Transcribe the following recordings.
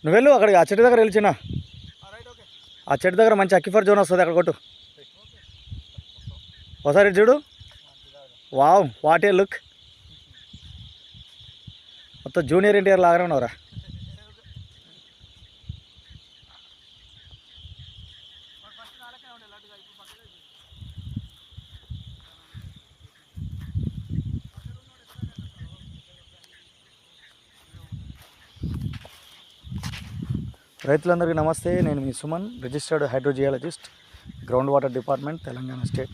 నువ్వు వెళ్ళు అక్కడికి, ఆ చెట్టు దగ్గర వెళ్ళి చిన్న, ఆ చెట్టు దగ్గర మంచి అక్కిఫర్ జోన్ వస్తుంది, అక్కడ కొట్టు. ఒకసారి చూడు. Wow, what a look. మొత్తం జూనియర్ ఎన్టీఆర్ లాగానే ఉన్నావురా. రైతులందరికీ నమస్తే. నేను మీ Suman, registered hydrogeologist, ground water department, Telangana state.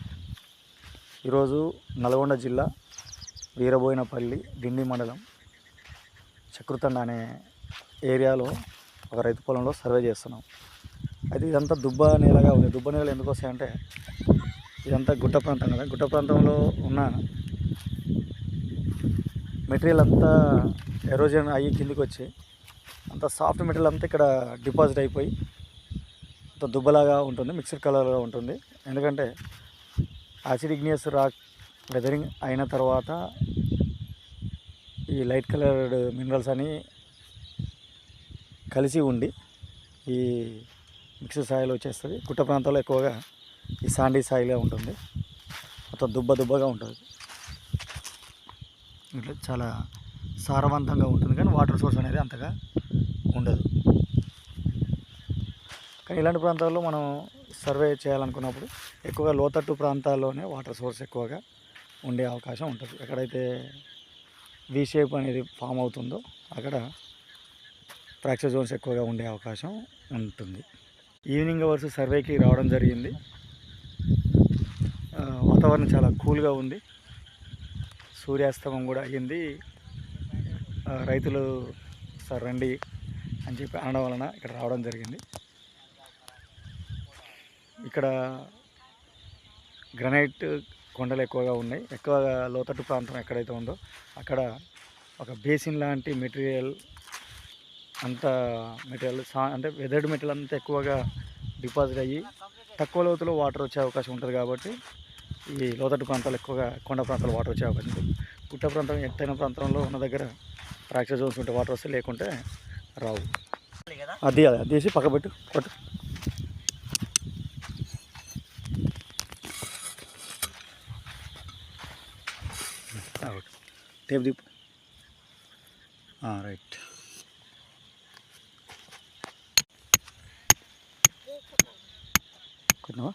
ఈరోజు నల్గొండ జిల్లా వీరబోయినపల్లి డిండి మండలం చక్రుతండ అనే ఏరియాలో ఒక రైతు పొలంలో సర్వే చేస్తున్నాం. అయితే ఇదంతా దుబ్బ నేలగా ఉంది. దుబ్బ నేలలు ఎందుకు వస్తాయంటే ఇదంతా గుట్ట ప్రాంతం కదా. గుట్ట ప్రాంతంలో ఉన్న మెటీరియల్ అంతా ఎరోజన్ అయ్యి కిందికి వచ్చి అంత సాఫ్ట్ మెటీరియల్ అంతా ఇక్కడ డిపాజిట్ అయిపోయి అంత దుబ్బలాగా ఉంటుంది, మిక్స్డ్ కలర్గా ఉంటుంది. ఎందుకంటే యాసిడ్ ఇగ్నియస్ రాక్ వెదరింగ్ అయిన తర్వాత ఈ లైట్ కలర్డ్ మినరల్స్ అని కలిసి ఉండి ఈ మిక్స్డ్ సాయిల్ వచ్చేస్తుంది. గుట్ట ప్రాంతాల్లో ఎక్కువగా ఈ సాండీ సాయిలే ఉంటుంది, మొత్తం దుబ్బగా ఉంటుంది. ఇట్లా చాలా సారవంతంగా ఉంటుంది, కానీ వాటర్ సోర్స్ అనేది అంతగా ఉండదు. కానీ ఇలాంటి ప్రాంతాల్లో మనం సర్వే చేయాలనుకున్నప్పుడు ఎక్కువగా లోతట్టు ప్రాంతాల్లోనే వాటర్ సోర్స్ ఎక్కువగా ఉండే అవకాశం ఉంటుంది. ఎక్కడైతే వి షేప్ అనేది ఫామ్ అవుతుందో అక్కడ ఫ్రాక్చర్ జోన్స్ ఎక్కువగా ఉండే అవకాశం ఉంటుంది. ఈవినింగ్ అవర్స్ సర్వేకి రావడం జరిగింది. వాతావరణం చాలా కూల్గా ఉంది, సూర్యాస్తమం కూడా అయ్యింది. రైతులు సార్ రండి అని చెప్పి అనడం వలన ఇక్కడ రావడం జరిగింది. ఇక్కడ గ్రనైట్ కొండలు ఎక్కువగా ఉన్నాయి. ఎక్కువగా లోతట్టు ప్రాంతం ఎక్కడైతే ఉందో అక్కడ ఒక బేసిన్ లాంటి మెటీరియల్ అంటే వెదర్డ్ మెటీరియల్ అంతా ఎక్కువగా డిపాజిట్ అయ్యి తక్కువ లోతులో వాటర్ వచ్చే అవకాశం ఉంటుంది. కాబట్టి ఈ లోతట్టు ప్రాంతాలు ఎక్కువగా కొండ ప్రాంతాలు వాటర్ వచ్చే అవకాశం ఉంటుంది. గుట్ట ప్రాంతం ఎత్తైన ప్రాంతంలో ఉన్న దగ్గర ఫ్రాక్చర్ జోన్స్ ఉంటే వాటర్ వస్తే, లేకుంటే రావు. అది తీసి పక్క పెట్టు, కొట్టు. టేప్ దీప్. రైట్. కొట్టినావా?